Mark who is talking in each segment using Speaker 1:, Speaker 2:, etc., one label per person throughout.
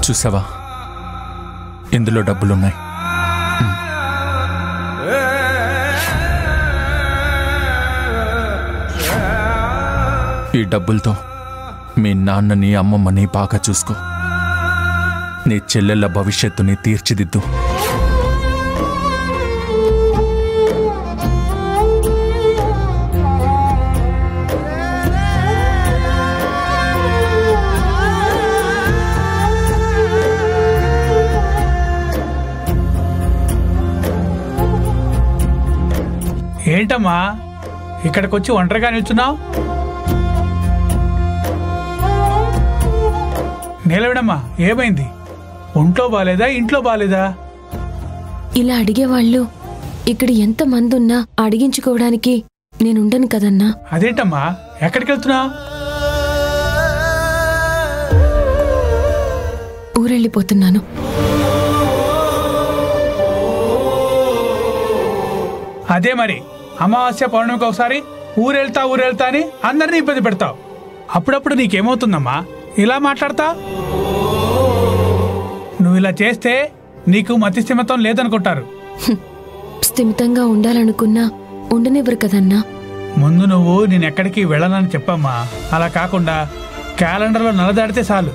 Speaker 1: చూసావా, ఇందులో డబ్బులున్నాయి. ఈ డబ్బులతో మీ నాన్నని అమ్మమ్మని బాగా చూసుకో. నీ చెల్లెళ్ళ భవిష్యత్తుని తీర్చిదిద్దు.
Speaker 2: ఏంటమ్మా ఇక్కడికొచ్చి ఒంటరిగా నిల్చున్నావు? నిలబడమ్మా, ఏమైంది? ఒంట్లో బాలేదా, ఇంట్లో బాలేదా?
Speaker 3: ఇలా అడిగేవాళ్ళు ఇక్కడ ఎంతమంది ఉన్నా అడిగించుకోవడానికి నేనుండను కదన్నా.
Speaker 2: అదేంటమ్మా, ఎక్కడికి వెళ్తున్నావు?
Speaker 3: ఊరెళ్ళిపోతున్నాను.
Speaker 2: అదే మరి, అమావాస్య పౌర్ణమికి ఒకసారి ఊరెళ్తా అని అందరినీ ఇబ్బంది పెడతావు. అప్పుడప్పుడు నీకేమవుతుందమ్మా ఇలా మాట్లాడతా? నువ్వు ఇలా చేస్తే నీకు మతి స్థిమితం లేదనుకుంటారు.
Speaker 3: స్థిమితంగా ఉండాలనుకున్నా ఉండనివ్వరు కదన్నా.
Speaker 2: ముందు నువ్వు నేనెక్కడికి వెళ్ళనని చెప్పమ్మా. అలా కాకుండా క్యాలెండర్లో నలదాడితే చాలు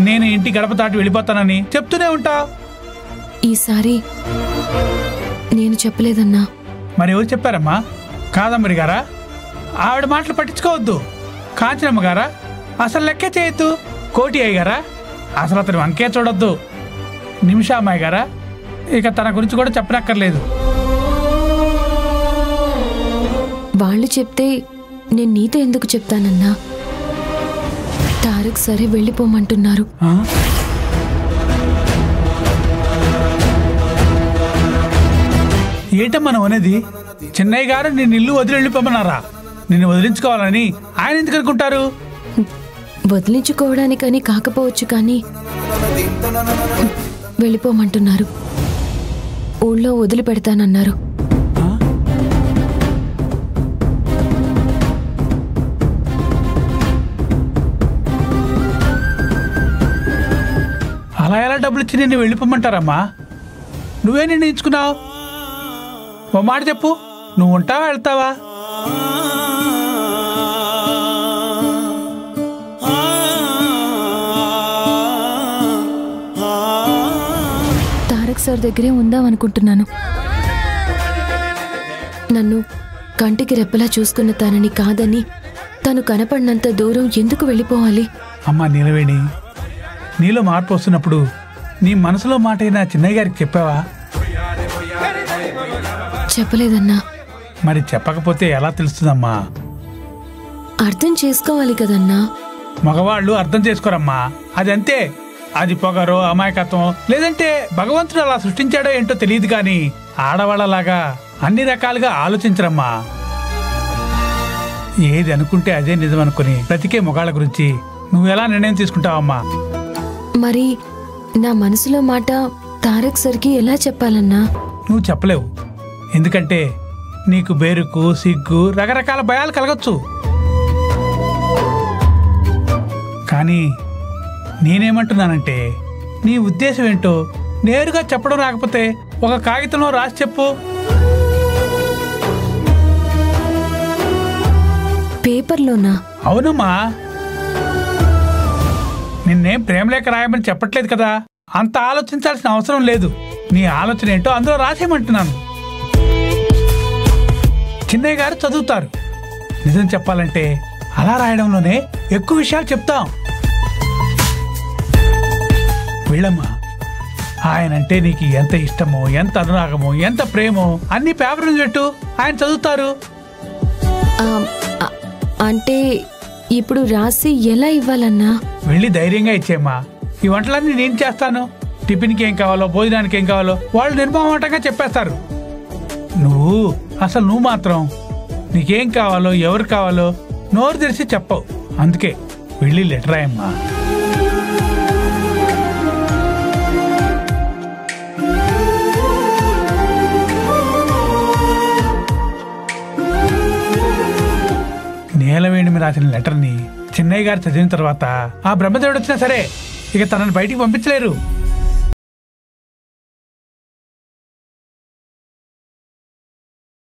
Speaker 2: నేను ఇంటి గడప దాటి వెళ్ళిపోతానని చెప్తూనే ఉంటా.
Speaker 3: ఈసారి నేను చెప్పలేదన్నా.
Speaker 2: మరి ఎవరు చెప్పారమ్మా? కాదమ్మరి గారా? ఆవిడ మాటలు పట్టించుకోవద్దు. కాంచనమ్మ గారా? అసలు లెక్కే చేయొద్దు. కోటి అయ్య గారా? అసలు అతను వంకే చూడొద్దు. నిమిషా అమ్మాయి గారా? ఇక తన గురించి కూడా చెప్పనక్కర్లేదు.
Speaker 3: వాళ్ళు చెప్తే నేను నీతో ఎందుకు చెప్తానన్నా? తారక్ సరే వెళ్ళిపోమంటున్నారు.
Speaker 2: ఏంటమ్మా నువ్వు అనేది? చిన్నయ్య గారు నిన్ను ఇల్లు వదిలి వెళ్ళిపోమన్నారా? నిన్ను వదిలించుకోవాలని ఆయన ఎందుకు అనుకుంటారు?
Speaker 3: వదిలించుకోవడానికని కాకపోవచ్చు, కానీ వెళ్ళిపోమంటున్నారు. ఊళ్ళో వదిలిపెడతానన్నారు.
Speaker 2: అలా ఎలా డబ్బులు ఇచ్చి నిన్ను వెళ్ళిపోమంటారమ్మా? నువ్వే నిర్ణయించుకున్నావు. ఓ మాట చెప్పు, నువ్వు ఉంటావా వెళ్తావా?
Speaker 3: తారక్ సార్ దగ్గరే ఉందామనుకుంటున్నాను. నన్ను కంటికి రెప్పలా చూసుకున్న తనని కాదని తను కనపడినంత దూరం ఎందుకు వెళ్ళిపోవాలి?
Speaker 2: అమ్మా నీలవేణి, నీలో మార్పు వస్తున్నప్పుడు నీ మనసులో మాట అయినా చిన్నయ్య గారికి చెప్పావా?
Speaker 3: చెప్పలేదన్నా.
Speaker 2: మరి చెప్పకపోతే ఎలా తెలుస్తుందమ్మా?
Speaker 3: అర్థం చేసుకోవాలి కదన్నా.
Speaker 2: మగవాళ్ళు అర్థం చేసుకోరమ్మా, అది అంతే. అది పొగరో అమాయకత్వం, లేదంటే భగవంతుడు అలా సృష్టించాడో ఏంటో తెలియదు, కానీ ఆడవాళ్ళలాగా అన్ని రకాలుగా ఆలోచించరమ్మా. ఏది అనుకుంటే అదే నిజం అనుకుని బ్రతికే మొగాళ్ళ గురించి నువ్వెలా నిర్ణయం తీసుకుంటావమ్మా?
Speaker 3: మరి నా మనసులో మాట తారక్ సర్కి ఎలా చెప్పాలన్నా?
Speaker 2: నువ్వు చెప్పలేవు. ఎందుకంటే నీకు బేరుకు, సిగ్గు, రకరకాల భయాలు కలగచ్చు. కానీ నేనేమంటున్నానంటే, నీ ఉద్దేశం ఏంటో నేరుగా చెప్పడం రాకపోతే ఒక కాగితంలో రాసి చెప్పు.
Speaker 3: పేపర్లోనా?
Speaker 2: అవునమ్మా. నిన్నేం ప్రేమలేఖ రాయమని చెప్పట్లేదు కదా, అంత ఆలోచించాల్సిన అవసరం లేదు. నీ ఆలోచన ఏంటో అందులో రాసేయమంటున్నాను. చిన్నయ్య గారు చదువుతారు. నిజం చెప్పాలంటే అలా రాయడంలోనే ఎక్కువ విషయాలు చెప్తాం. వీళ్ళమ్మా, ఆయనంటే నీకు ఎంత ఇష్టమో, ఎంత అనురాగమో, ఎంత ప్రేమో అన్ని పేపర్లు పెట్టు, ఆయన చదువుతారు.
Speaker 3: అంటే ఇప్పుడు రాసి ఎలా ఇవ్వాలన్నా?
Speaker 2: వెళ్ళి ధైర్యంగా ఇచ్చేమ్మా. ఈ వంటలన్నీ నేను చేస్తాను. టిఫిన్కి ఏం కావాలో, భోజనానికి ఏం కావాలో వాళ్ళు నిర్మమాటంగా చెప్పేస్తారు. నువ్వు మాత్రం నీకేం కావాలో, ఎవరు కావాలో నోరు తెరిచి చెప్పవు. అందుకే వెళ్ళి లెటర్ రాయమ్మా. నీలవేణి రాసిన లెటర్ని చిన్నయ్య గారు చదివిన తర్వాత ఆ బ్రహ్మదేవుడు వచ్చినా సరే ఇక తనని బయటికి పంపించలేరు.